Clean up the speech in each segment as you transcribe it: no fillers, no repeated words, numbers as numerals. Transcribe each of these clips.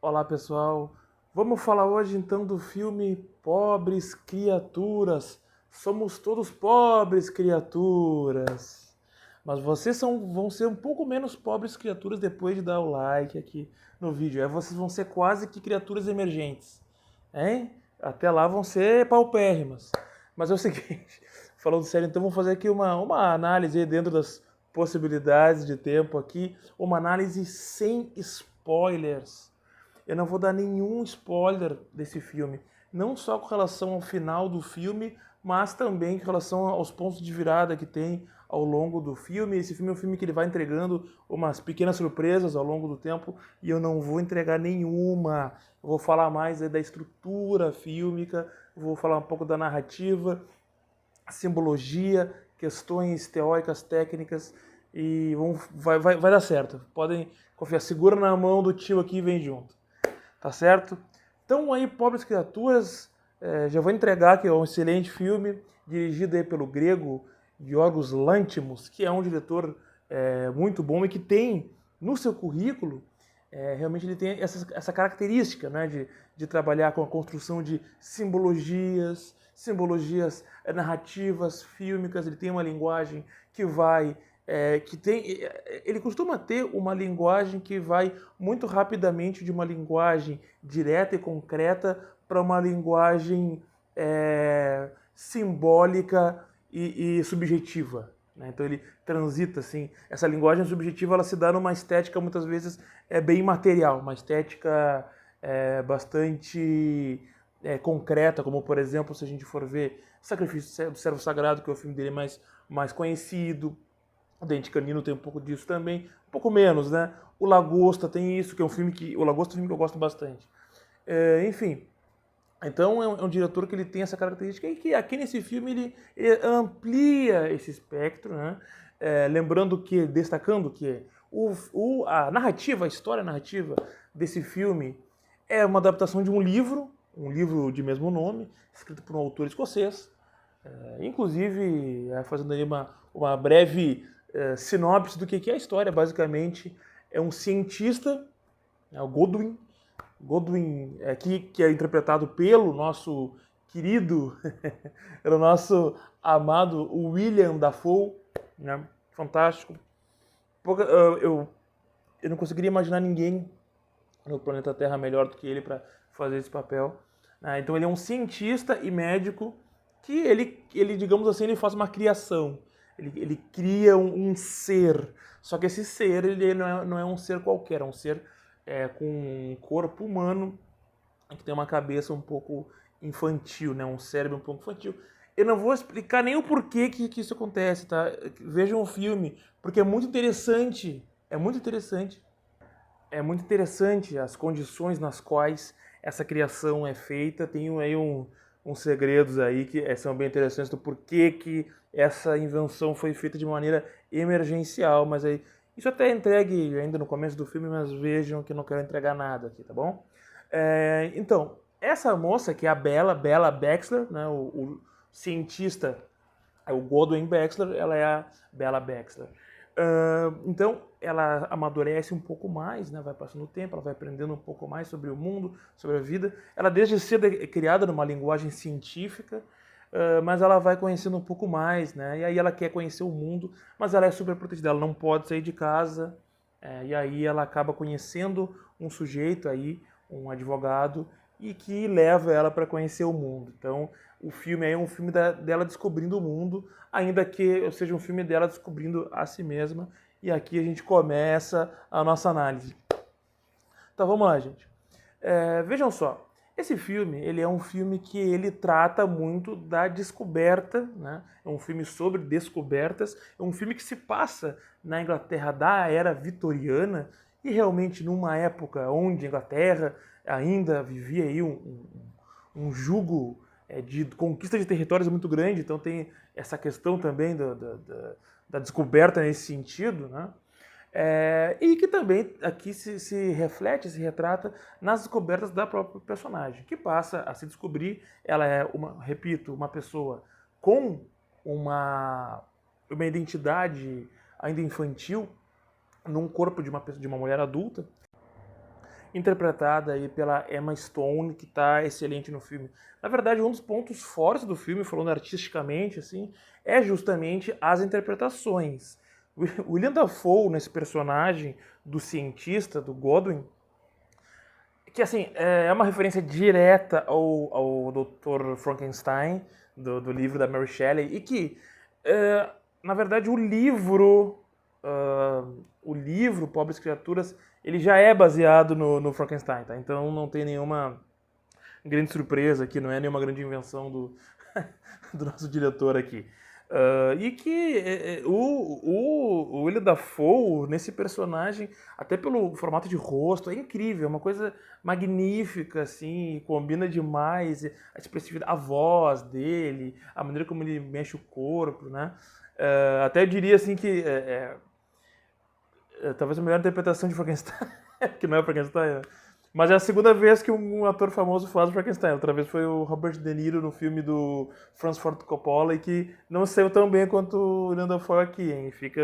Olá pessoal, vamos falar hoje então do filme Pobres Criaturas. Somos todos pobres criaturas. Mas vão ser um pouco menos pobres criaturas depois de dar o like aqui no vídeo. Aí vocês vão ser quase que criaturas emergentes, hein? Até lá vão ser paupérrimas. Mas é o seguinte, falando sério, então vamos fazer aqui uma análise aí dentro das possibilidades de tempo aqui, uma análise sem spoilers. Eu não vou dar nenhum spoiler desse filme, não só com relação ao final do filme, mas também com relação aos pontos de virada que tem ao longo do filme. Esse filme é um filme que ele vai entregando umas pequenas surpresas ao longo do tempo e eu não vou entregar nenhuma. Eu vou falar mais da estrutura fílmica, vou falar um pouco da narrativa, simbologia, questões teóricas, técnicas e vai dar certo. Podem confiar, segura na mão do tio aqui e vem junto. Tá certo? Então aí, Pobres Criaturas, já vou entregar que é um excelente filme, dirigido aí pelo grego Yorgos Lanthimos, que é um diretor muito bom e que tem no seu currículo, realmente ele tem essa característica, né, de trabalhar com a construção de simbologias narrativas, fílmicas, ele tem uma linguagem que vai ele costuma ter uma linguagem que vai muito rapidamente de uma linguagem direta e concreta para uma linguagem simbólica e subjetiva. Né? Então ele transita assim. Essa linguagem subjetiva ela se dá numa estética muitas vezes bem material, uma estética bastante concreta, como por exemplo se a gente for ver Sacrifício do Servo Sagrado, que é o filme dele mais conhecido. O Dente Canino tem um pouco disso também, um pouco menos, né? O Lagosta tem isso, que é um filme que. O Lagosta é um filme que eu gosto bastante. Enfim, então é um diretor que ele tem essa característica e que aqui nesse filme ele amplia esse espectro, né? Lembrando que, destacando que a narrativa, a história narrativa desse filme é uma adaptação de um livro de mesmo nome, escrito por um autor escocês. Inclusive, fazendo aí uma breve sinopse do que é a história, basicamente, é um cientista, o Godwin, que é interpretado pelo nosso querido, pelo nosso amado William Dafoe, né? Fantástico. Eu não conseguiria imaginar ninguém no planeta Terra melhor do que ele para fazer esse papel. Então ele é um cientista e médico que digamos assim, ele faz uma criação. Ele cria um ser. Só que esse ser, ele não é um ser qualquer, é um ser com um corpo humano que tem uma cabeça um pouco infantil, né? Um cérebro um pouco infantil. Eu não vou explicar nem o porquê que isso acontece, tá? Vejam o filme, porque é muito interessante. É muito interessante. É muito interessante as condições nas quais essa criação é feita. Tem aí uns segredos aí que são bem interessantes do porquê que essa invenção foi feita de maneira emergencial, mas aí isso até é entregue ainda no começo do filme, mas vejam que não quero entregar nada aqui, tá bom? Então, essa moça que é a Bella Baxter, né, o cientista é o Godwin Baxter, ela é a Bella Baxter. Então, ela amadurece um pouco mais, né? Vai passando o tempo, ela vai aprendendo um pouco mais sobre o mundo, sobre a vida. Ela desde cedo é criada numa linguagem científica, mas ela vai conhecendo um pouco mais, né? E aí ela quer conhecer o mundo, mas ela é super protegida, ela não pode sair de casa. E aí ela acaba conhecendo um sujeito aí, um advogado, e que leva ela para conhecer o mundo. Então, o filme é um filme dela descobrindo o mundo, ainda que seja um filme dela descobrindo a si mesma. E aqui a gente começa a nossa análise. Então vamos lá, gente. Vejam só, esse filme ele é um filme que ele trata muito da descoberta, né? É um filme sobre descobertas, é um filme que se passa na Inglaterra da era vitoriana e realmente numa época onde a Inglaterra ainda vivia aí um jugo de conquista de territórios muito grande, então tem essa questão também da descoberta nesse sentido, né? E que também aqui se reflete, se retrata nas descobertas da própria personagem, que passa a se descobrir, ela é, repito, uma pessoa com uma identidade ainda infantil, num corpo de uma mulher adulta, interpretada aí pela Emma Stone, que está excelente no filme. Na verdade, um dos pontos fortes do filme, falando artisticamente, assim, é justamente as interpretações. O William Dafoe, nesse personagem do cientista, do Godwin, que assim, é uma referência direta ao Dr. Frankenstein, do livro da Mary Shelley, e que, na verdade, o livro Pobres Criaturas, ele já é baseado no Frankenstein, tá? Então não tem nenhuma grande surpresa aqui, não é nenhuma grande invenção do nosso diretor aqui. E que o Willem Dafoe, nesse personagem, até pelo formato de rosto, é incrível, é uma coisa magnífica, assim, combina demais a expressividade, a voz dele, a maneira como ele mexe o corpo, né? Até eu diria, assim, que talvez a melhor interpretação de Frankenstein, que não é Frankenstein, né? Mas é a segunda vez que um ator famoso faz o Frankenstein. Outra vez foi o Robert De Niro no filme do Francis Ford Coppola, e que não saiu tão bem quanto o William Dafoe aqui, hein? Fica,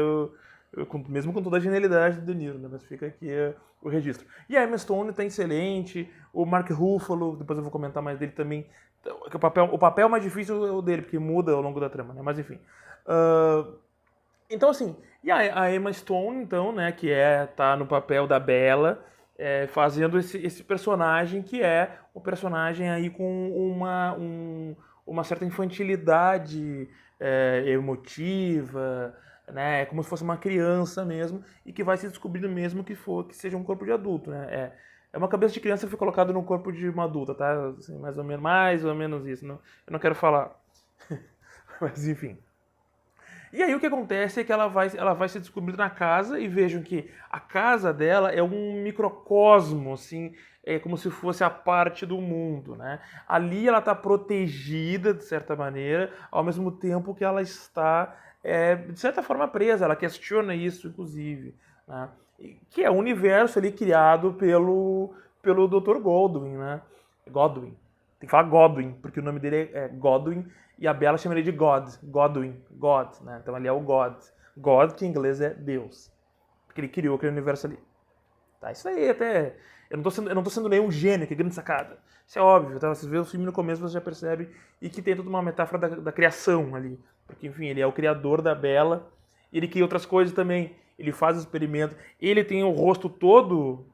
mesmo com toda a genialidade do De Niro, né? Mas fica aqui o registro. E a Emma Stone tá excelente, o Mark Ruffalo, depois eu vou comentar mais dele também. O papel mais difícil é o dele, porque muda ao longo da trama, né? Mas enfim. Então, assim, e a Emma Stone, então, né, que tá no papel da Bella, fazendo esse personagem que é um personagem aí com uma certa infantilidade emotiva, né, como se fosse uma criança mesmo, e que vai se descobrindo mesmo que seja um corpo de adulto, né, é uma cabeça de criança que foi colocada no corpo de uma adulta, tá, assim, mais ou menos isso, não, eu não quero falar, mas enfim. E aí o que acontece é que ela vai se descobrindo na casa, e vejam que a casa dela é um microcosmo, assim, é como se fosse a parte do mundo, né? Ali ela está protegida, de certa maneira, ao mesmo tempo que ela está, de certa forma, presa. Ela questiona isso, inclusive, né? Que é o universo ali criado pelo Dr. Goldwyn, né? Godwin. Tem que falar Godwin, porque o nome dele é Godwin, e a Bella chama ele de Godwin, God, né? Então ali é o God. God, que em inglês é Deus. Porque ele criou aquele universo ali. Tá, isso aí até... Eu não tô sendo nenhum gênio, que grande sacada. Isso é óbvio, tá? Você vê o filme no começo, você já percebe, e que tem toda uma metáfora da criação ali. Porque, enfim, ele é o criador da Bella, e ele cria outras coisas também. Ele faz experimentos. Ele tem o rosto todo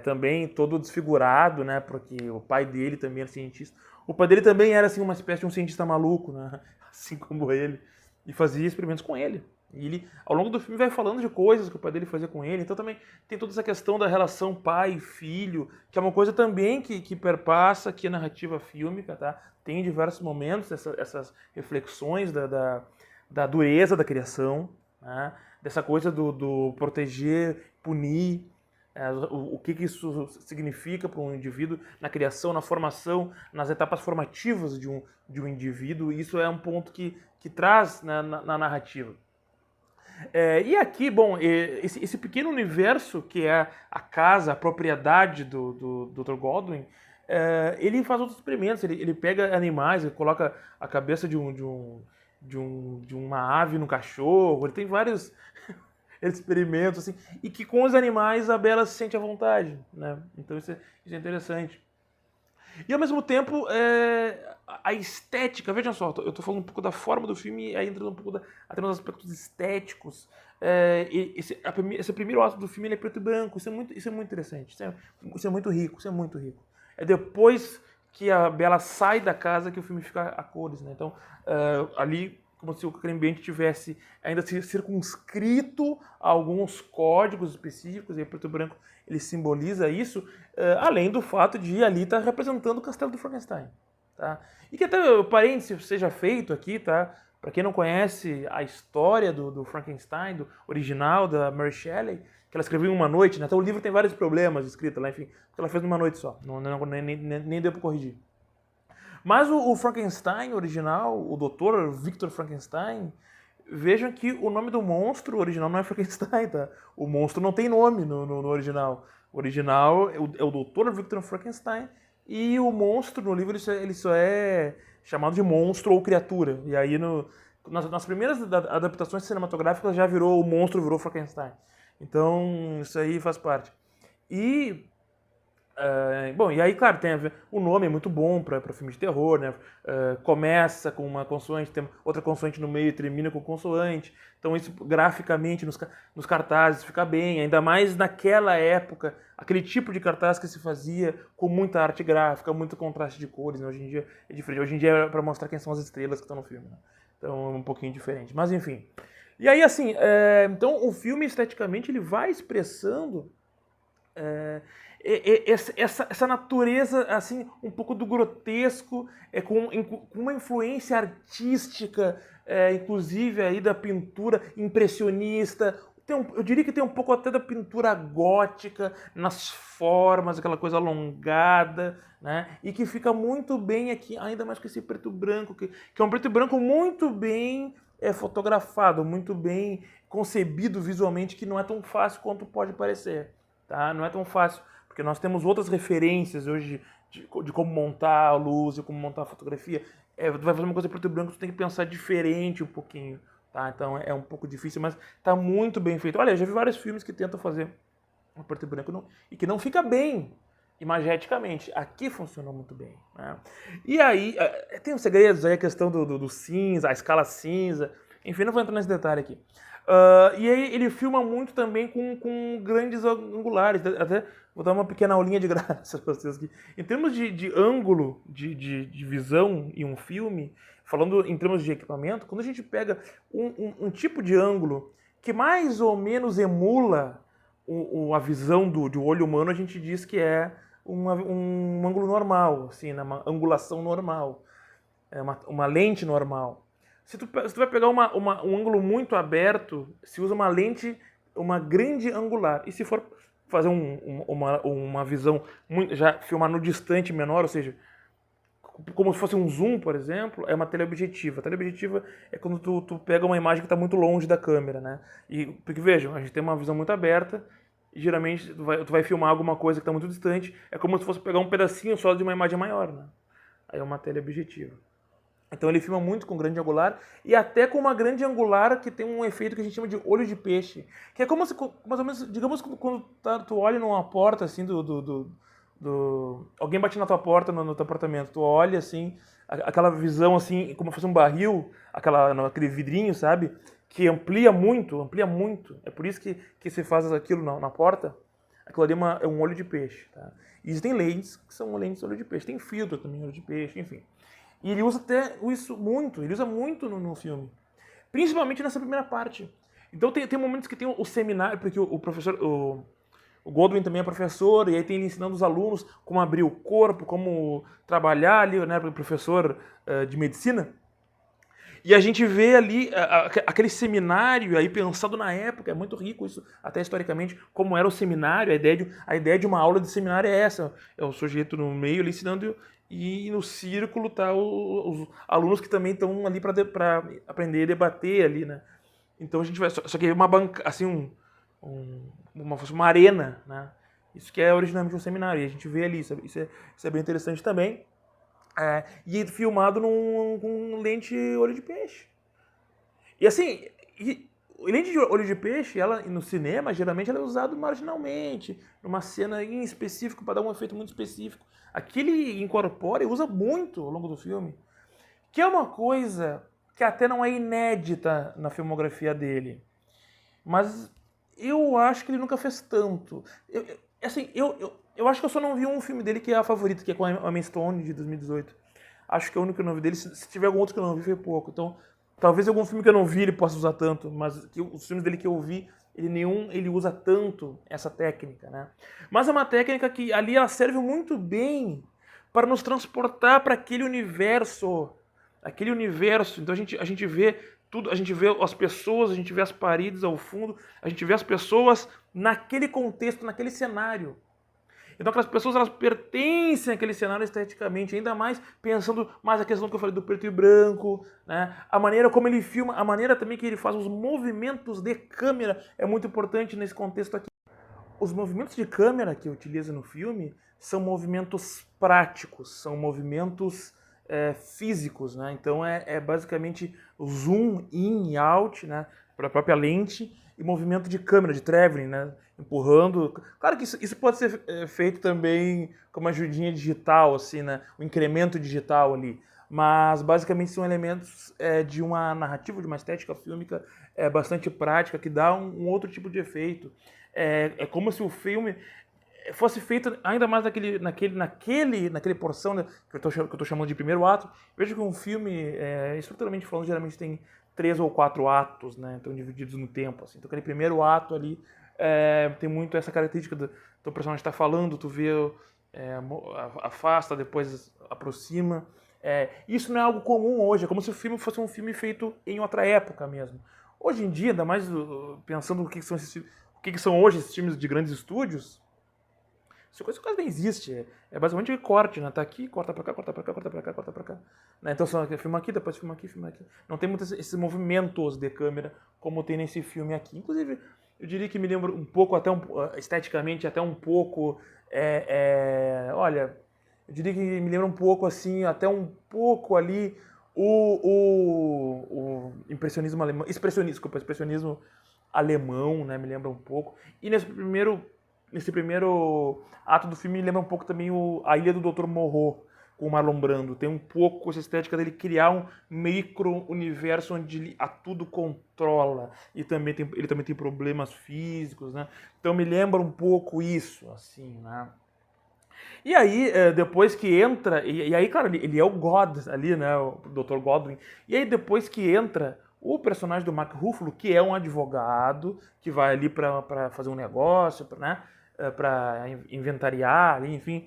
também todo desfigurado, né? Porque o pai dele também era cientista. O pai dele também era assim uma espécie de um cientista maluco, né? Assim como ele, e fazia experimentos com ele. E ele, ao longo do filme, vai falando de coisas que o pai dele fazia com ele. Então também tem toda essa questão da relação pai e filho, que é uma coisa também que perpassa aqui a narrativa fílmica, tá? Tem em diversos momentos essas reflexões da dureza da criação, né? Dessa coisa do proteger, punir, o que isso significa para um indivíduo na criação, na formação, nas etapas formativas de um indivíduo. Isso é um ponto que traz na narrativa. E aqui, bom, esse pequeno universo que é a casa, a propriedade do Dr. Godwin, ele faz outros experimentos. Ele pega animais, ele coloca a cabeça de uma ave no cachorro. Ele tem vários experimentos, assim, e que com os animais a Bella se sente à vontade, né? Então isso é interessante. E ao mesmo tempo, a estética, vejam só, eu tô falando um pouco da forma do filme, aí entrando um pouco até nos aspectos estéticos. Esse primeiro ato do filme, ele é preto e branco, isso é muito interessante, isso é muito rico, É depois que a Bella sai da casa que o filme fica a cores, né? Então, ali, como se o ambiente tivesse ainda circunscrito a alguns códigos específicos, e o preto e branco ele simboliza isso, além do fato de ali estar representando o castelo do Frankenstein. Tá? E que até o parênteses seja feito aqui, tá? Para quem não conhece a história do Frankenstein, do original, da Mary Shelley, que ela escreveu em uma noite, né? Então o livro tem vários problemas de escrita lá, enfim, porque ela fez numa noite só, nem deu para corrigir. Mas o Frankenstein original, o Dr. Victor Frankenstein, vejam que o nome do monstro original não é Frankenstein, tá? O monstro não tem nome no original. O original é o Dr. Victor Frankenstein, e o monstro no livro ele só é chamado de monstro ou criatura. E aí nas primeiras adaptações cinematográficas já o monstro virou Frankenstein. Então, isso aí faz parte. E bom, e aí, claro, tem o nome é muito bom para filme de terror, né? Começa com uma consoante, tem outra consoante no meio e termina com consoante. Então isso graficamente nos cartazes fica bem, ainda mais naquela época, aquele tipo de cartaz que se fazia com muita arte gráfica, muito contraste de cores, né? Hoje em dia é diferente. Hoje em dia é para mostrar quem são as estrelas que estão no filme, né? Então é um pouquinho diferente. Mas enfim. E aí, assim, então o filme esteticamente ele vai expressando essa natureza assim um pouco do grotesco, com uma influência artística, inclusive aí da pintura impressionista. Eu diria que tem um pouco até da pintura gótica nas formas, aquela coisa alongada, né? E que fica muito bem aqui, ainda mais com esse preto e branco, que é um preto e branco muito bem fotografado, muito bem concebido visualmente, que não é tão fácil quanto pode parecer. Tá? Não é tão fácil, porque nós temos outras referências hoje de como montar a luz, de como montar a fotografia. Tu vai fazer uma coisa preto e branco, tu tem que pensar diferente um pouquinho, tá? Então é um pouco difícil, mas tá muito bem feito. Olha, eu já vi vários filmes que tentam fazer um preto e branco e que não fica bem imageticamente. Aqui funcionou muito bem, né? E aí, tem uns segredos aí, a questão do cinza, a escala cinza, enfim, não vou entrar nesse detalhe aqui. E aí ele filma muito também com grandes angulares. Até vou dar uma pequena aulinha de graça para vocês aqui. Em termos de ângulo, de visão em um filme, falando em termos de equipamento, quando a gente pega um tipo de ângulo que mais ou menos emula a visão do olho humano, a gente diz que é um ângulo normal, assim, né? Uma angulação normal, uma lente normal. Se tu vai pegar um ângulo muito aberto, se usa uma lente, uma grande angular. E se for fazer uma visão, já filmar no distante menor, ou seja, como se fosse um zoom, por exemplo, é uma teleobjetiva. A teleobjetiva é quando tu pega uma imagem que está muito longe da câmera, né? Porque vejam, a gente tem uma visão muito aberta, e geralmente tu vai filmar alguma coisa que está muito distante, é como se fosse pegar um pedacinho só de uma imagem maior, né? Aí é uma teleobjetiva. Então ele filma muito com grande angular e até com uma grande angular que tem um efeito que a gente chama de olho de peixe. Que é como se, mais ou menos, digamos, quando tu olha numa porta assim alguém bate na tua porta no teu apartamento, tu olha assim, aquela visão assim, como se fosse um barril, aquele vidrinho, sabe? Que amplia muito, amplia muito. É por isso que se faz aquilo na porta. Aquilo ali é um olho de peixe, tá? E existem lentes que são lentes de olho de peixe. Tem filtro também, olho de peixe, enfim. E ele usa até isso muito, ele usa muito no filme. Principalmente nessa primeira parte. Então tem momentos que tem o seminário, porque o professor, o Goldwyn também é professor, e aí tem ele ensinando os alunos como abrir o corpo, como trabalhar ali, né, professor de medicina. E a gente vê ali aquele seminário aí pensado na época, é muito rico isso, até historicamente, como era o seminário, a ideia de uma aula de seminário é essa, é o sujeito no meio ali ensinando e no círculo tá os alunos que também estão ali para aprender a debater ali, né? Então a gente vai, só que é uma banca, assim, uma arena, né? Isso que é originalmente um seminário, e a gente vê ali, isso é bem interessante também. E filmado com lente olho de peixe. E assim, lente de olho de peixe, ela no cinema, geralmente ela é usada marginalmente, numa cena em específico, para dar um efeito muito específico. Aqui ele incorpora e usa muito ao longo do filme. Que é uma coisa que até não é inédita na filmografia dele. Mas eu acho que ele nunca fez tanto. Eu acho que eu só não vi um filme dele que é a favorita, que é com a Emma Stone, de 2018. Acho que é o único que eu não vi dele. Se tiver algum outro que eu não vi, foi pouco. Então, talvez algum filme que eu não vi ele possa usar tanto, mas os filmes dele que eu vi, ele usa tanto essa técnica, né? Mas é uma técnica que ali ela serve muito bem para nos transportar para aquele universo. Aquele universo. Então a gente vê tudo, a gente vê as pessoas, a gente vê as paredes ao fundo, a gente vê as pessoas naquele contexto, naquele cenário. Então aquelas pessoas elas pertencem àquele cenário esteticamente, ainda mais pensando mais a questão que eu falei do preto e branco, né? A maneira como ele filma, a maneira também que ele faz os movimentos de câmera é muito importante nesse contexto aqui. Os movimentos de câmera que utiliza no filme são movimentos práticos, são movimentos físicos, né? Então é basicamente zoom in e out, né? Para a própria lente e movimento de câmera, de traveling, né? Empurrando. Claro que isso pode ser feito também com uma ajudinha digital, assim, né? Um incremento digital ali. Mas basicamente são elementos de uma narrativa, de uma estética fílmica bastante prática, que dá um outro tipo de efeito. É como se o filme fosse feito ainda mais naquele porção, né, que eu tô chamando de primeiro ato. Veja que um filme, estruturalmente falando, geralmente tem 3 ou 4 atos, né, então divididos no tempo. Assim. Então aquele primeiro ato ali tem muito essa característica do personagem estar falando, tu vê, afasta, depois aproxima. Isso não é algo comum hoje, é como se o filme fosse um filme feito em outra época mesmo. Hoje em dia, ainda mais pensando o que são hoje esses filmes de grandes estúdios, isso coisa quase nem existe. É basicamente corte, né? Tá aqui, corta pra cá, corta pra cá, corta pra cá, corta pra cá. Né? Então só filma aqui, depois filma aqui, filma aqui. Não tem muitos esses movimentos de câmera como tem nesse filme aqui. Inclusive, eu diria que me lembra um pouco, esteticamente, até um pouco. Olha, eu diria que me lembra um pouco assim, até um pouco ali o impressionismo alemão. Expressionismo alemão, né? Me lembra um pouco. E nesse primeiro ato do filme me lembra um pouco também A Ilha do Dr. Moreau, com o Marlon Brando. Tem um pouco essa estética dele criar um micro-universo onde ele a tudo controla. E ele também tem problemas físicos, né? Então me lembra um pouco isso, assim, né? E aí, depois que entra... E aí, claro, ele é o God ali, né? O Dr. Godwin. E aí, depois que entra o personagem do Mark Ruffalo, que é um advogado, que vai ali para fazer um negócio, né? Para inventariar, enfim.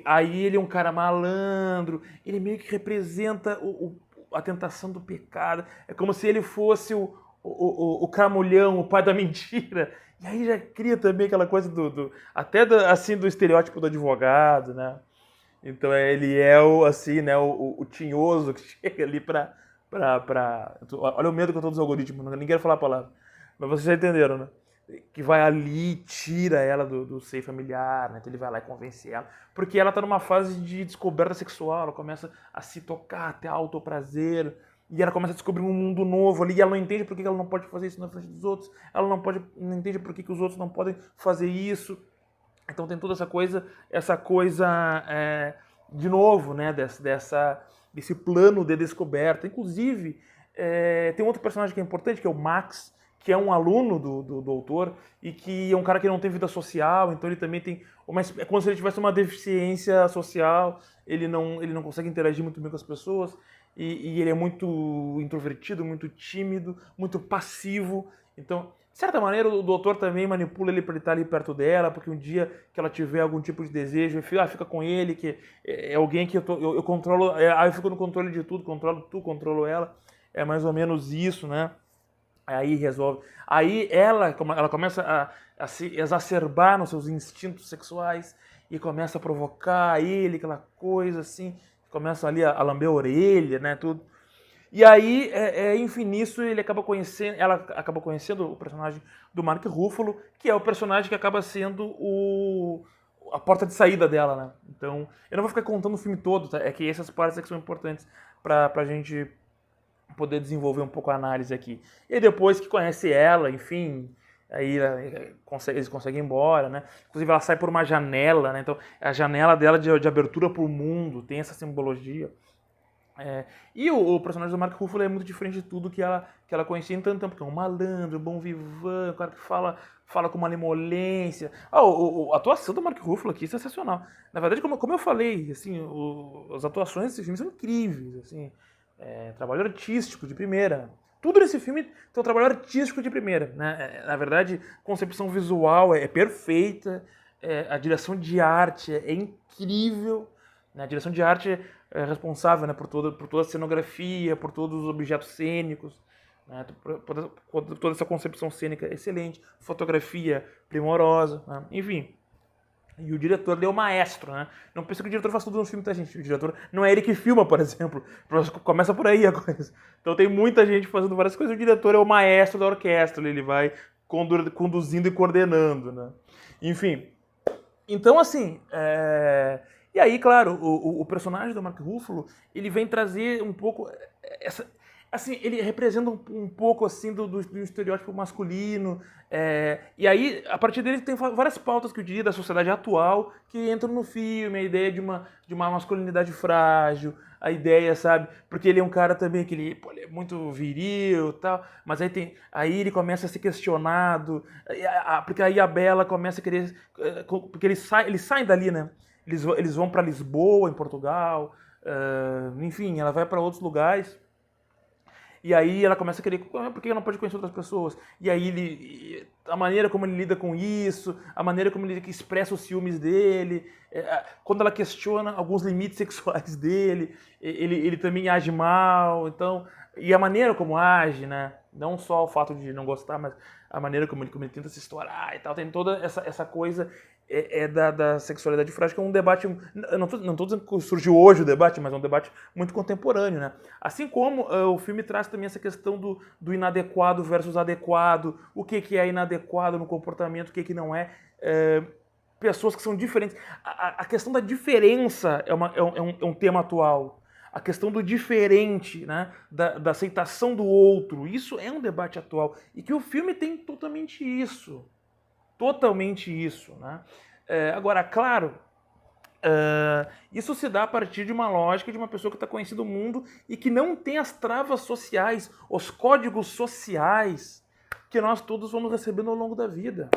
Aí ele é um cara malandro, ele meio que representa a tentação do pecado. É como se ele fosse o camulhão, o pai da mentira. E aí já cria também aquela coisa assim, do estereótipo do advogado, né? Então ele é assim, né, o tinhoso que chega ali olha o medo que eu tô dos algoritmos, ninguém quer falar a palavra. Mas vocês já entenderam, né? Que vai ali e tira ela do seio familiar, né? Então ele vai lá e convence ela. Porque ela tá numa fase de descoberta sexual, ela começa a se tocar, ter autoprazer. E ela começa a descobrir um mundo novo ali, e ela não entende por que ela não pode fazer isso na frente dos outros. Ela não entende por que os outros não podem fazer isso. Então tem toda essa coisa de novo, né? Desse plano de descoberta. Inclusive, tem um outro personagem que é importante, que é o Max, que é um aluno do doutor e que é um cara que não tem vida social, então ele também tem é como se ele tivesse uma deficiência social, ele não consegue interagir muito bem com as pessoas e ele é muito introvertido, muito tímido, muito passivo. Então, de certa maneira, o doutor também manipula ele para ele estar ali perto dela, porque um dia que ela tiver algum tipo de desejo, fica com ele, que é alguém que eu controlo, aí eu fico no controle de tudo, controlo ela. É mais ou menos isso, né? Aí resolve. Aí ela começa a se exacerbar nos seus instintos sexuais e começa a provocar ele, aquela coisa assim, começa ali a lamber a orelha, né, tudo. E aí, enfim, nisso ela acaba conhecendo o personagem do Mark Ruffalo, que é o personagem que acaba sendo a porta de saída dela, né? Então, eu não vou ficar contando o filme todo, tá? É que essas partes que são importantes pra gente poder desenvolver um pouco a análise aqui. E aí depois que conhece ela, enfim, aí eles conseguem ir embora, né? Inclusive ela sai por uma janela, né? Então a janela dela de abertura para o mundo, tem essa simbologia. E o personagem do Mark Ruffalo é muito diferente de tudo que ela conhecia em tanto tempo, porque é um malandro, bom vivan, um cara que fala com uma malemolência. A atuação do Mark Ruffalo aqui é sensacional. Na verdade, como eu falei, assim, as atuações desse filme são incríveis, assim. Trabalho artístico de primeira. Tudo nesse filme tem um trabalho artístico de primeira, né? Na verdade, a concepção visual é perfeita, a direção de arte é incrível, né? A direção de arte é responsável, né, por toda a cenografia, por todos os objetos cênicos, né? Toda essa concepção cênica excelente, fotografia primorosa, né? Enfim. E o diretor é o maestro, né? Não pensa que o diretor faz tudo no filme, tá, gente? O diretor não é ele que filma, por exemplo. Começa por aí a coisa. Então tem muita gente fazendo várias coisas. O diretor é o maestro da orquestra. Ele vai conduzindo e coordenando, né? Enfim. Então, assim... E aí, claro, o personagem do Mark Ruffalo, ele vem trazer um pouco assim, ele representa um pouco, assim, do estereótipo masculino, e aí, a partir dele, tem várias pautas, que eu diria, da sociedade atual, que entram no filme, a ideia de uma masculinidade frágil, a ideia, sabe, porque ele é um cara também que ele é muito viril e tal, mas aí ele começa a ser questionado, porque aí a Bela começa a querer, porque eles saem dali, né, eles vão para Lisboa, em Portugal, enfim, ela vai para outros lugares. E aí ela começa a querer, por que ela não pode conhecer outras pessoas? E aí a maneira como ele lida com isso, a maneira como ele expressa os ciúmes dele, quando ela questiona alguns limites sexuais dele, ele também age mal, então, e a maneira como age, né? Não só o fato de não gostar, mas a maneira como ele tenta se estourar e tal, tem toda essa coisa da sexualidade frágil, que é um debate, não tô dizendo que surgiu hoje o debate, mas é um debate muito contemporâneo, né? Assim como o filme traz também essa questão do inadequado versus adequado, o que é inadequado no comportamento, o que não é, pessoas que são diferentes. A questão da diferença é um tema atual. A questão do diferente, né? Da aceitação do outro, isso é um debate atual, e que o filme tem totalmente isso. Totalmente isso, né? Agora, claro, isso se dá a partir de uma lógica de uma pessoa que está conhecendo o mundo e que não tem as travas sociais, os códigos sociais que nós todos vamos recebendo ao longo da vida.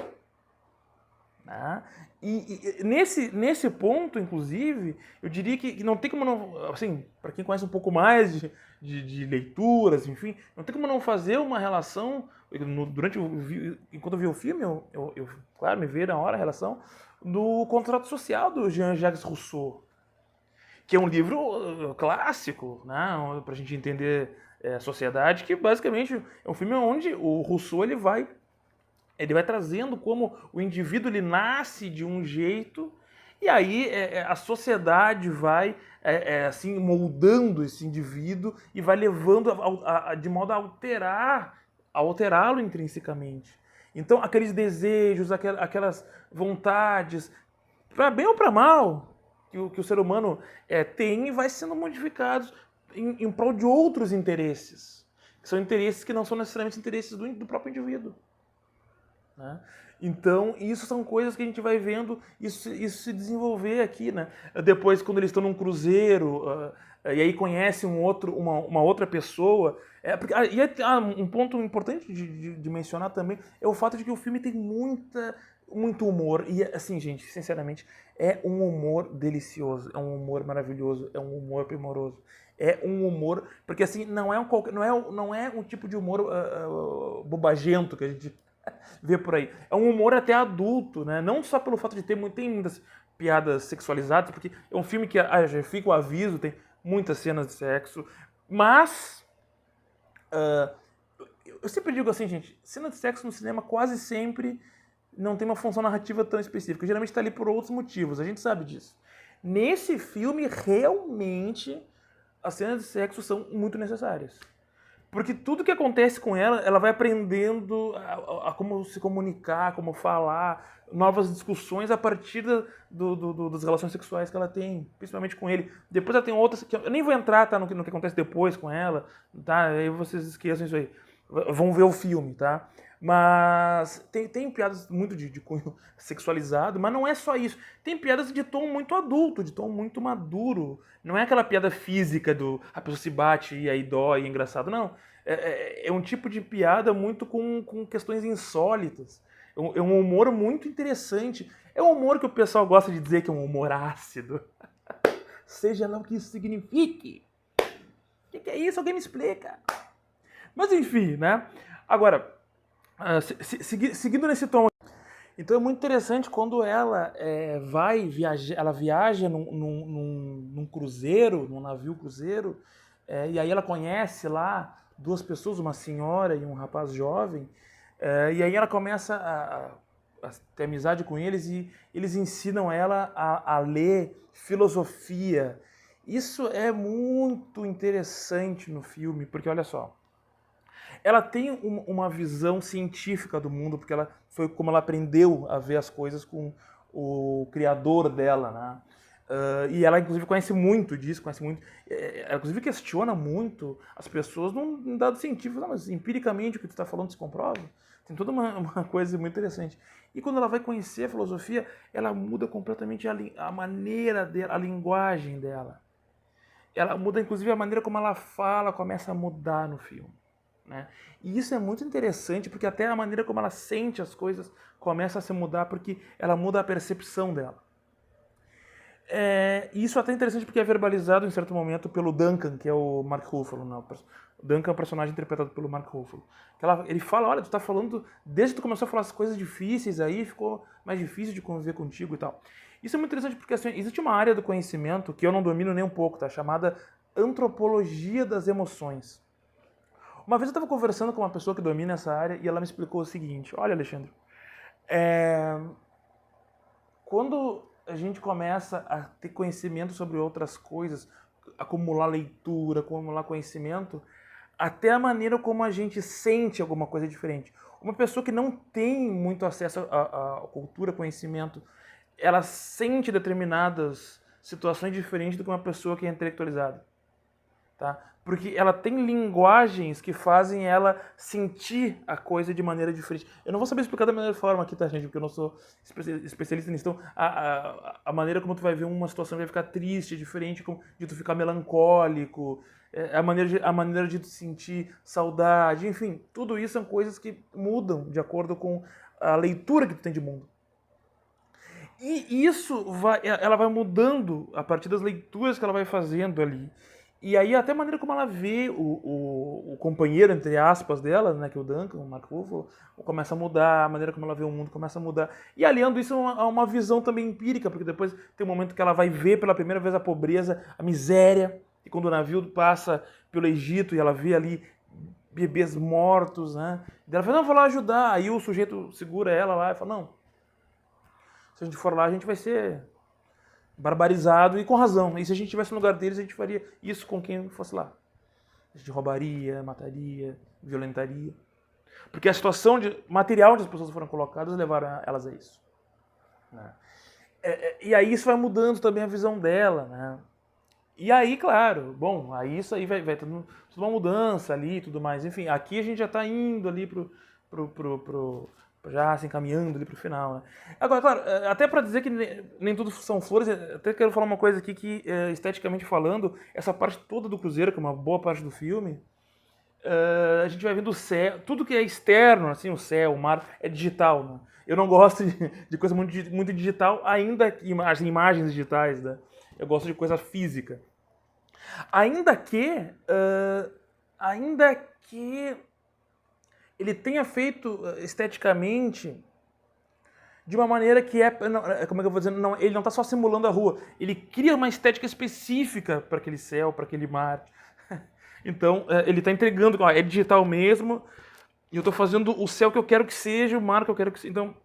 Né? E nesse ponto, inclusive, eu diria que não tem como não, assim, para quem conhece um pouco mais de leituras, enfim, não tem como não fazer uma relação. Enquanto eu vi o filme, eu claro, me veio na hora a relação do Contrato Social do Jean-Jacques Rousseau, que é um livro clássico, né, para a gente entender a sociedade, que basicamente é um filme onde o Rousseau ele vai trazendo como o indivíduo ele nasce de um jeito e aí a sociedade vai assim moldando esse indivíduo e vai levando de modo a alterá-lo intrinsecamente. Então aqueles desejos, aquelas vontades, para bem ou para mal, que o ser humano tem, vai sendo modificados em prol de outros interesses, que são interesses que não são necessariamente interesses do próprio indivíduo. Né? Então, isso são coisas que a gente vai vendo isso se desenvolver aqui, né? Depois, quando eles estão num cruzeiro, e aí conhecem uma outra pessoa. Um ponto importante de mencionar também é o fato de que o filme tem muito humor. E, assim, gente, sinceramente, é um humor delicioso, é um humor maravilhoso, é um humor primoroso. É um humor, porque assim, não é um tipo de humor bobagento que a gente vê por aí. É um humor até adulto, né? Não só pelo fato de tem muitas piadas sexualizadas, porque é um filme que, já fica o aviso, tem muitas cenas de sexo, mas eu sempre digo assim, gente, cena de sexo no cinema quase sempre não tem uma função narrativa tão específica. Geralmente está ali por outros motivos, a gente sabe disso. Nesse filme, realmente, as cenas de sexo são muito necessárias. Porque tudo que acontece com ela, ela vai aprendendo a como se comunicar, como falar, novas discussões a partir das relações sexuais que ela tem, principalmente com ele. Depois ela tem outras, que eu nem vou entrar, tá, no que acontece depois com ela, tá? Aí vocês esqueçam isso aí. Vão ver o filme, tá? Mas tem piadas muito de cunho sexualizado, mas não é só isso. Tem piadas de tom muito adulto, de tom muito maduro. Não é aquela piada física a pessoa se bate e aí dói, é engraçado. Não. É um tipo de piada muito com questões insólitas. É um humor muito interessante. É um humor que o pessoal gosta de dizer que é um humor ácido. Seja lá o que isso signifique. O que é isso? Alguém me explica. Mas enfim, né? Agora, seguindo nesse tom, então é muito interessante quando ela viaja num cruzeiro, num navio cruzeiro, e aí ela conhece lá duas pessoas, uma senhora e um rapaz jovem, e aí ela começa a ter amizade com eles e eles ensinam ela a ler filosofia. Isso é muito interessante no filme, porque olha só, ela tem uma visão científica do mundo, porque foi como ela aprendeu a ver as coisas com o criador dela, né? E ela, inclusive, conhece muito disso, ela, inclusive, questiona muito as pessoas num dado científico. Não, mas empiricamente o que tu está falando se comprova? Tem toda uma coisa muito interessante. E quando ela vai conhecer a filosofia, ela muda completamente a maneira dela, a linguagem dela. Ela muda, inclusive, a maneira como ela fala, começa a mudar no filme. Né? E isso é muito interessante, porque até a maneira como ela sente as coisas começa a se mudar, porque ela muda a percepção dela. E isso é até interessante porque é verbalizado em certo momento pelo Duncan, que é o Mark Ruffalo. Não, o Duncan é um personagem interpretado pelo Mark Ruffalo. Ele fala, olha, tu tá falando, desde que tu começou a falar as coisas difíceis aí, ficou mais difícil de conviver contigo e tal. Isso é muito interessante porque assim, existe uma área do conhecimento que eu não domino nem um pouco, tá? Chamada antropologia das emoções. Uma vez eu estava conversando com uma pessoa que domina essa área e ela me explicou o seguinte: olha, Alexandre, quando a gente começa a ter conhecimento sobre outras coisas, acumular leitura, acumular conhecimento, até a maneira como a gente sente alguma coisa é diferente. Uma pessoa que não tem muito acesso à cultura, conhecimento, ela sente determinadas situações diferentes do que uma pessoa que é intelectualizada. Tá? Porque ela tem linguagens que fazem ela sentir a coisa de maneira diferente. Eu não vou saber explicar da melhor forma aqui, tá, gente? Porque eu não sou especialista nisso. Então, a maneira como tu vai ver uma situação vai ficar triste, diferente de tu ficar melancólico, a maneira de tu sentir saudade, enfim, tudo isso são coisas que mudam de acordo com a leitura que tu tem de mundo. E isso ela vai mudando a partir das leituras que ela vai fazendo ali. E aí até a maneira como ela vê o companheiro, entre aspas, dela, né, que é o Duncan, o Mark Ruffalo, começa a mudar, a maneira como ela vê o mundo começa a mudar. E aliando isso a uma visão também empírica, porque depois tem um momento que ela vai ver pela primeira vez a pobreza, a miséria, e quando o navio passa pelo Egito e ela vê ali bebês mortos, né, e ela fala, não, vou lá ajudar. Aí o sujeito segura ela lá e fala, não, se a gente for lá a gente vai ser barbarizado e com razão. E se a gente estivesse no lugar deles, a gente faria isso com quem fosse lá. A gente roubaria, mataria, violentaria. Porque a situação material onde as pessoas foram colocadas levaram elas a isso. Né? E aí isso vai mudando também a visão dela. Né? E aí, claro, bom, aí isso aí vai tendo uma mudança ali e tudo mais. Enfim, aqui a gente já está indo ali já se encaminhando ali pro final, né? Agora, claro, até para dizer que nem tudo são flores, até quero falar uma coisa aqui que, esteticamente falando, essa parte toda do cruzeiro, que é uma boa parte do filme, a gente vai vendo o céu, tudo que é externo, assim, o céu, o mar, é digital, né? Eu não gosto de coisa muito digital, ainda que as imagens digitais, né? Eu gosto de coisa física. Ainda que ele tenha feito esteticamente de uma maneira que como é que eu vou dizer, não, ele não está só simulando a rua, ele cria uma estética específica para aquele céu, para aquele mar. Então, ele está entregando, é digital mesmo, e eu estou fazendo o céu que eu quero que seja, o mar que eu quero que seja. Então,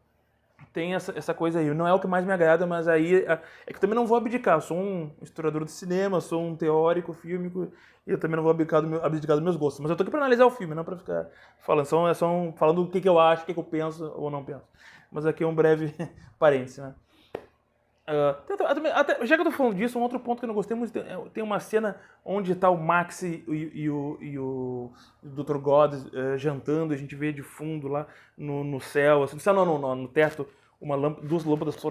tem essa coisa aí. Não é o que mais me agrada, mas aí é que eu também não vou abdicar. Eu sou um historiador de cinema, sou um teórico fílmico, e eu também não vou abdicar dos meus gostos. Mas eu tô aqui para analisar o filme, não para ficar falando. Falando o que eu acho, o que eu penso ou não penso. Mas aqui é um breve parênteses, né? Já que eu tô falando disso, um outro ponto que eu não gostei muito, tem uma cena onde tá o Max e o Dr. God jantando, a gente vê de fundo lá no céu, assim, no teto, duas lâmpadas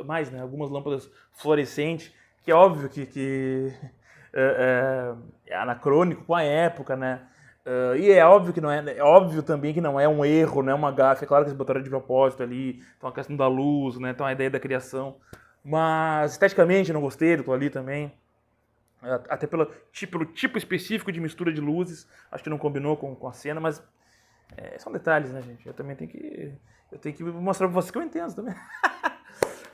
mais, né, algumas lâmpadas fluorescentes, que é óbvio que é anacrônico com a época, né? E é óbvio que não é óbvio também que não é um erro, não é uma gafe. É claro que eles botaram de propósito ali, então a questão da luz, né? Então a ideia da criação. Mas esteticamente eu não gostei, tô ali também. Até pelo tipo específico de mistura de luzes, acho que não combinou com a cena, mas são detalhes, né, gente? Eu tenho que mostrar pra vocês que eu entendo também.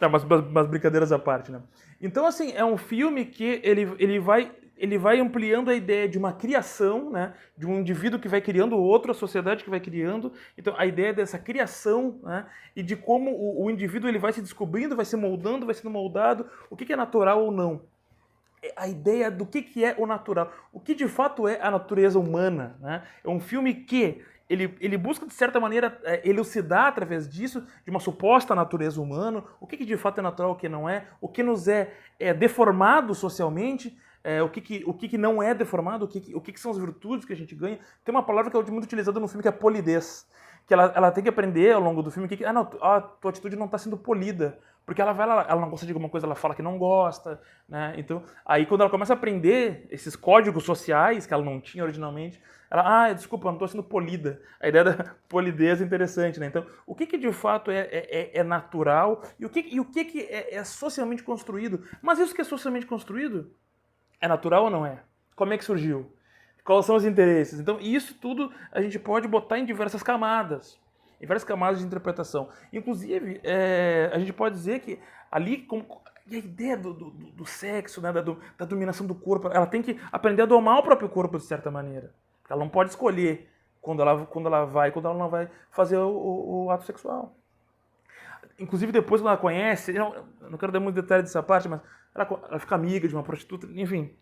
Tá, mas brincadeiras à parte, né? Então, assim, é um filme que ele vai ampliando a ideia de uma criação, né? De um indivíduo que vai criando outro, a sociedade que vai criando. Então, a ideia dessa criação, né? E de como o indivíduo ele vai se descobrindo, vai se moldando, vai sendo moldado, o que é natural ou não. A ideia do que é o natural, o que de fato é a natureza humana, né? É um filme que ele busca, de certa maneira, elucidar através disso, de uma suposta natureza humana, o que de fato é natural, o que não é, o que nos é deformado socialmente, o que não é deformado, o que são as virtudes que a gente ganha. Tem uma palavra que é muito utilizada no filme, que é polidez. Que ela tem que aprender ao longo do filme que não, a tua atitude não está sendo polida. Porque ela não gosta de alguma coisa, ela fala que não gosta, né? Então, aí quando ela começa a aprender esses códigos sociais que ela não tinha originalmente, ela, desculpa, eu não estou sendo polida. A ideia da polidez é interessante, né? Então, o que de fato é natural e o que é socialmente construído? Mas isso que é socialmente construído é natural ou não é? Como é que surgiu? Quais são os interesses? Então, isso tudo a gente pode botar em diversas camadas de interpretação. Inclusive, a gente pode dizer que ali, a ideia do sexo, né, da dominação do corpo, ela tem que aprender a domar o próprio corpo de certa maneira. Ela não pode escolher quando ela vai e quando ela não vai fazer o ato sexual. Inclusive, depois que ela conhece, eu não quero dar muito detalhe dessa parte, mas ela fica amiga de uma prostituta, enfim.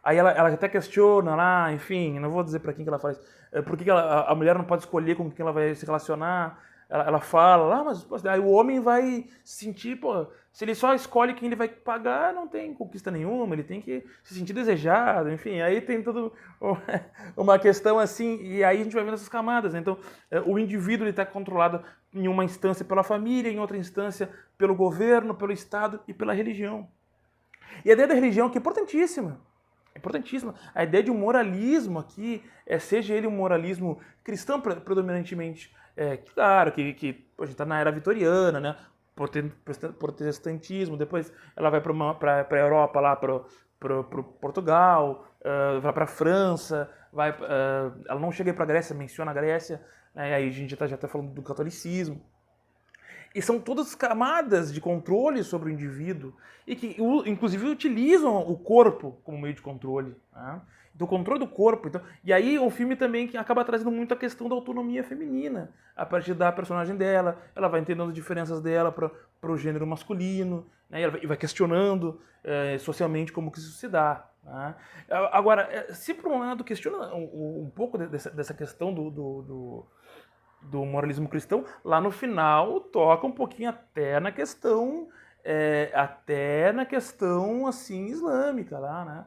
Aí ela até questiona lá, enfim, não vou dizer pra quem que ela faz, por que a mulher não pode escolher com quem ela vai se relacionar. Ela fala, mas pô, aí o homem vai sentir, pô, se ele só escolhe quem ele vai pagar, não tem conquista nenhuma, ele tem que se sentir desejado, enfim, aí tem tudo uma questão assim, e aí a gente vai vendo essas camadas, né? Então, o indivíduo está controlado em uma instância pela família, em outra instância pelo governo, pelo Estado e pela religião. E a ideia da religião que é importantíssima. É importantíssima. A ideia de um moralismo aqui, seja ele um moralismo cristão predominantemente, claro que a gente está na era vitoriana, né? Protestantismo, depois ela vai para a Europa, lá para Portugal, vai para a França, ela não chega para a Grécia, menciona a Grécia, né? Aí a gente já está falando do catolicismo. E são todas camadas de controle sobre o indivíduo e que, inclusive, utilizam o corpo como meio de controle. Né? Do controle do corpo. Então, e aí o filme também que acaba trazendo muito a questão da autonomia feminina. A partir da personagem dela, ela vai entendendo as diferenças dela para o gênero masculino, né? E vai questionando socialmente como que isso se dá. Né? Agora, se por um lado questiona um pouco dessa questão do moralismo cristão, lá no final toca um pouquinho até na questão assim islâmica lá, né?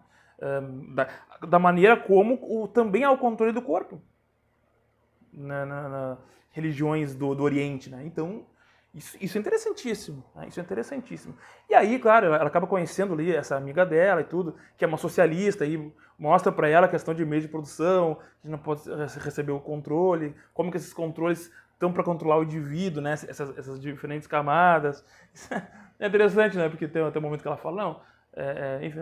Da maneira como também há o controle do corpo nas religiões do Oriente, né? Então isso é interessantíssimo, né? Isso é interessantíssimo. E aí, claro, ela acaba conhecendo ali essa amiga dela e tudo, que é uma socialista, e mostra para ela a questão de meio de produção, que não pode receber o controle, como que esses controles estão para controlar o indivíduo, né? Essas diferentes camadas. É interessante, né? Porque tem um momento que ela fala, não, enfim,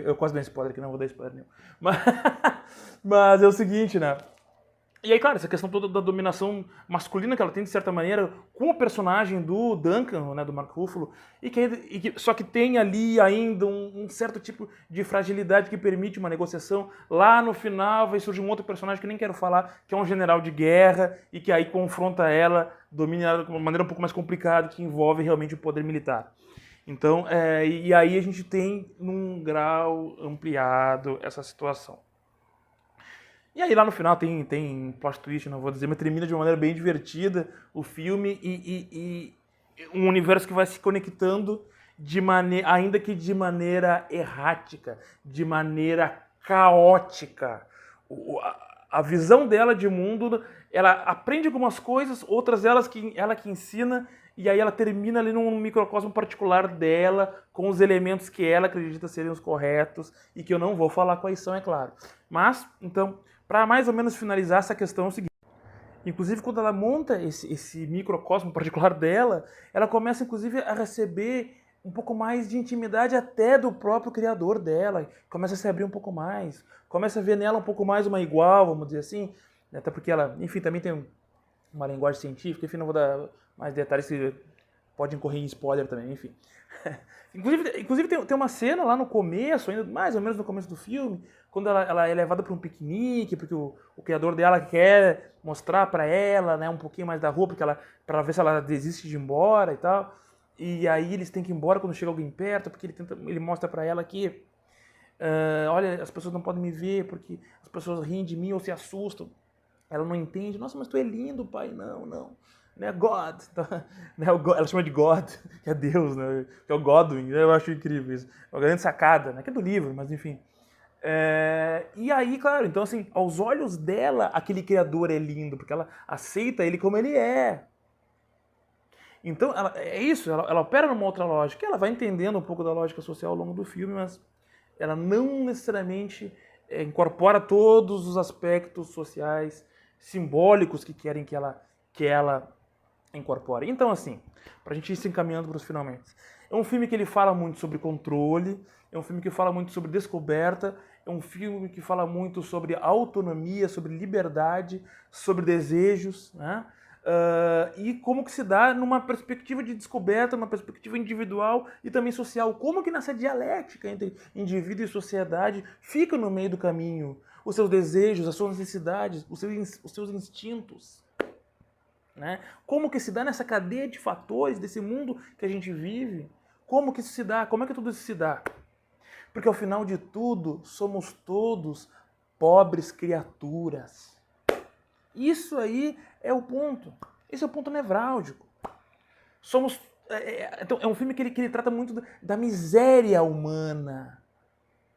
eu quase dei spoiler aqui, não vou dar spoiler nenhum. Mas é o seguinte, né? E aí, claro, essa questão toda da dominação masculina que ela tem, de certa maneira, com o personagem do Duncan, né, do Mark Ruffalo, só que tem ali ainda um certo tipo de fragilidade que permite uma negociação. Lá no final vai surgir um outro personagem que nem quero falar, que é um general de guerra, e que aí confronta ela, domina ela de uma maneira um pouco mais complicada, que envolve realmente o poder militar. Então, e aí a gente tem, num grau ampliado, essa situação. E aí lá no final tem plot twist, não vou dizer, mas termina de uma maneira bem divertida o filme e um universo que vai se conectando ainda que de maneira errática, de maneira caótica. A visão dela de mundo, ela aprende algumas coisas, outras ela que ensina, e aí ela termina ali num microcosmo particular dela, com os elementos que ela acredita serem os corretos, e que eu não vou falar quais são, é claro. Mas, então, para mais ou menos finalizar essa questão é o seguinte. Inclusive, quando ela monta esse microcosmo particular dela, ela começa, inclusive, a receber um pouco mais de intimidade até do próprio criador dela. Começa a se abrir um pouco mais. Começa a ver nela um pouco mais uma igual, vamos dizer assim. Até porque ela, enfim, também tem uma linguagem científica. Enfim, não vou dar mais detalhes que pode incorrer em spoiler também, enfim. Inclusive tem uma cena lá no começo, ainda mais ou menos no começo do filme, quando ela é levada para um piquenique, porque o criador dela quer mostrar para ela, né, um pouquinho mais da rua, para ver se ela desiste de ir embora e tal. E aí eles têm que ir embora quando chega alguém perto, porque ele mostra para ela que olha, as pessoas não podem me ver porque as pessoas riem de mim ou se assustam. Ela não entende. Nossa, mas tu é lindo, pai. Não, não. Não é God. Não é o God. Ela chama de God, que é Deus, né? Que é o Godwin. Eu acho incrível isso. É uma grande sacada, né? Que é do livro, mas enfim. E aí, claro, então assim, aos olhos dela, aquele criador é lindo, porque ela aceita ele como ele é. Então, é isso, ela opera numa outra lógica. Ela vai entendendo um pouco da lógica social ao longo do filme, mas ela não necessariamente incorpora todos os aspectos sociais simbólicos que querem que ela incorpore. Então, assim, pra gente ir se encaminhando para os finalmente. É um filme que ele fala muito sobre controle, é um filme que fala muito sobre descoberta, é um filme que fala muito sobre autonomia, sobre liberdade, sobre desejos, né? E como que se dá numa perspectiva de descoberta, uma perspectiva individual e também social. Como que nessa dialética entre indivíduo e sociedade fica no meio do caminho os seus desejos, as suas necessidades, os seus instintos. Né? Como que se dá nessa cadeia de fatores desse mundo que a gente vive? Como que isso se dá? Como é que tudo isso se dá? Porque ao final de tudo, somos todos pobres criaturas. Isso aí é o ponto. Esse é o ponto nevrálgico. Somos. Então, é um filme que ele trata muito da miséria humana,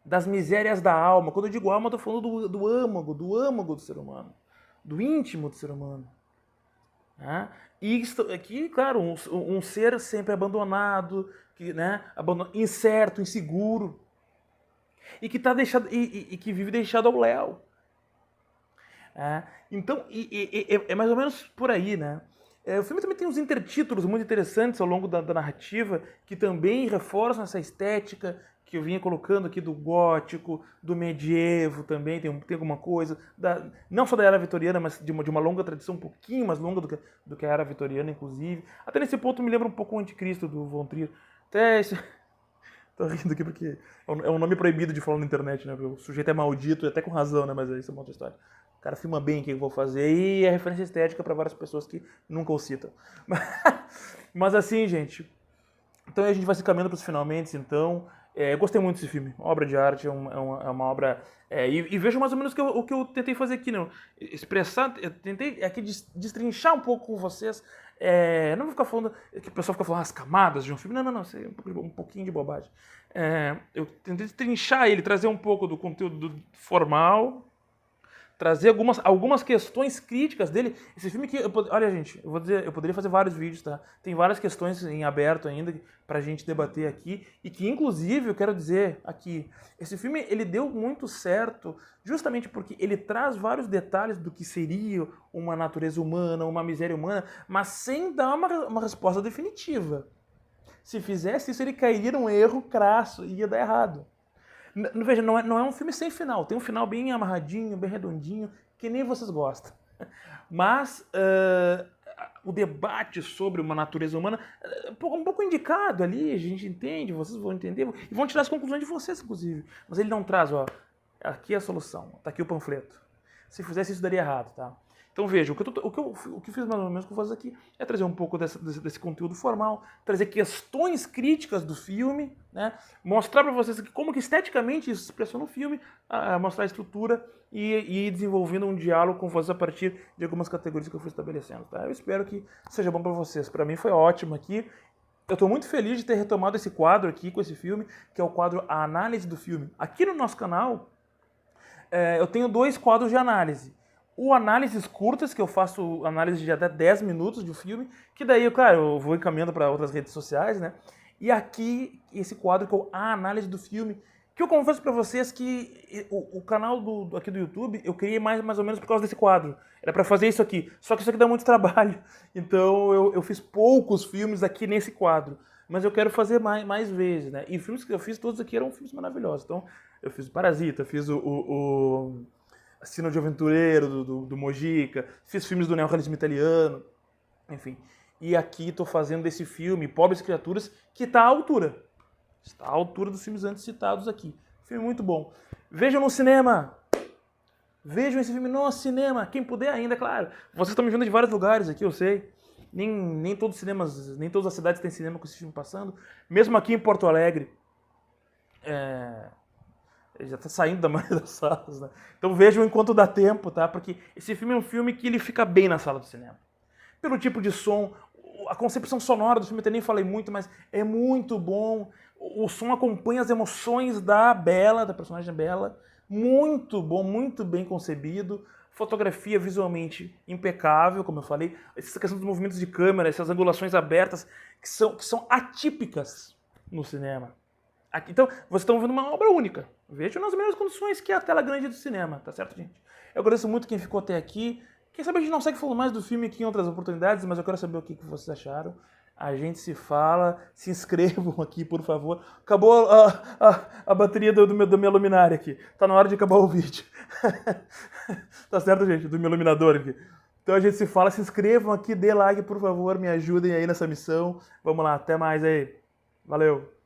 das misérias da alma. Quando eu digo alma, eu estou falando do âmago do ser humano, do íntimo do ser humano. E aqui, claro, um ser sempre abandonado, incerto, inseguro, e que tá deixado e que vive deixado ao léu. Então, é mais ou menos por aí, né? O filme também tem uns intertítulos muito interessantes ao longo da narrativa, que também reforçam essa estética que eu vinha colocando aqui do gótico, do medievo também, tem alguma coisa, não só da era vitoriana, mas de uma longa tradição, um pouquinho mais longa do que a era vitoriana, inclusive. Até nesse ponto me lembra um pouco o Anticristo, do Von Trier. Até esse... Tô rindo aqui porque é um nome proibido de falar na internet, né? O sujeito é maldito, até com razão, né? Mas isso é uma outra história. O cara filma bem o que eu vou fazer e é referência estética para várias pessoas que nunca o citam. Mas assim, gente, então a gente vai se caminhando para os finalmente, então. Eu gostei muito desse filme, obra de arte, é uma obra... E vejo mais ou menos o que eu tentei fazer aqui, né? Expressar, eu tentei aqui destrinchar um pouco com vocês. Não vou ficar falando, que o pessoal fica falando as camadas de um filme, não, isso é um pouquinho de bobagem. Eu tentei destrinchar ele, trazer um pouco do conteúdo formal, trazer algumas questões críticas dele. Esse filme que... olha, gente, eu vou dizer, eu poderia fazer vários vídeos, tá? Tem várias questões em aberto ainda pra gente debater aqui. E que, inclusive, eu quero dizer aqui, esse filme, ele deu muito certo justamente porque ele traz vários detalhes do que seria uma natureza humana, uma miséria humana, mas sem dar uma resposta definitiva. Se fizesse isso, ele cairia num erro crasso e ia dar errado. Veja, não é um filme sem final. Tem um final bem amarradinho, bem redondinho, que nem vocês gostam. Mas o debate sobre uma natureza humana é um pouco indicado ali, a gente entende, vocês vão entender, e vão tirar as conclusões de vocês, inclusive. Mas ele não traz, aqui é a solução, tá aqui o panfleto. Se fizesse isso, daria errado, tá? Então veja, o que eu fiz mais ou menos que eu vou fazer aqui é trazer um pouco desse conteúdo formal, trazer questões críticas do filme, né? Mostrar para vocês como que esteticamente isso se expressou no filme, mostrar a estrutura e ir desenvolvendo um diálogo com vocês a partir de algumas categorias que eu fui estabelecendo. Tá? Eu espero que seja bom para vocês. Para mim foi ótimo aqui. Eu estou muito feliz de ter retomado esse quadro aqui com esse filme, que é o quadro A Análise do Filme. Aqui no nosso canal, eu tenho 2 quadros de análise. O análises curtas, que eu faço análise de até 10 minutos de filme, que daí, claro, eu vou encaminhando para outras redes sociais, né? E aqui, esse quadro que é a análise do filme, que eu confesso para vocês que o canal aqui do YouTube, eu criei mais ou menos por causa desse quadro. Era para fazer isso aqui, só que isso aqui dá muito trabalho. Então eu fiz poucos filmes aqui nesse quadro. Mas eu quero fazer mais vezes, né? E filmes que eu fiz, todos aqui eram filmes maravilhosos. Então, eu fiz o Parasita, fiz o Sino de Aventureiro, do Mojica, fiz filmes do neorrealismo italiano, enfim. E aqui estou fazendo desse filme, Pobres Criaturas, que está à altura. Está à altura dos filmes antes citados aqui. Filme muito bom. Vejam no cinema! Vejam esse filme no cinema! Quem puder ainda, claro. Vocês estão me vendo de vários lugares aqui, eu sei. Nem todos os cinemas, nem todas as cidades têm cinema com esse filme passando. Mesmo aqui em Porto Alegre, Ele já tá saindo da maioria das salas, né? Então vejam enquanto dá tempo, tá? Porque esse filme é um filme que ele fica bem na sala do cinema. Pelo tipo de som, a concepção sonora do filme, eu até nem falei muito, mas é muito bom. O som acompanha as emoções da Bella, da personagem Bella. Muito bom, muito bem concebido. Fotografia visualmente impecável, como eu falei. Essa questão dos movimentos de câmera, essas angulações abertas, que são atípicas no cinema. Então, vocês estão vendo uma obra única. Vejam nas melhores condições que é a tela grande do cinema, tá certo, gente? Eu agradeço muito quem ficou até aqui. Quem sabe a gente não segue falando mais do filme aqui em outras oportunidades, mas eu quero saber o que vocês acharam. A gente se fala, se inscrevam aqui, por favor. Acabou a bateria da minha luminária aqui. Tá na hora de acabar o vídeo. Tá certo, gente? Do meu iluminador aqui. Então a gente se fala, se inscrevam aqui, dê like, por favor, me ajudem aí nessa missão. Vamos lá, até mais aí. Valeu!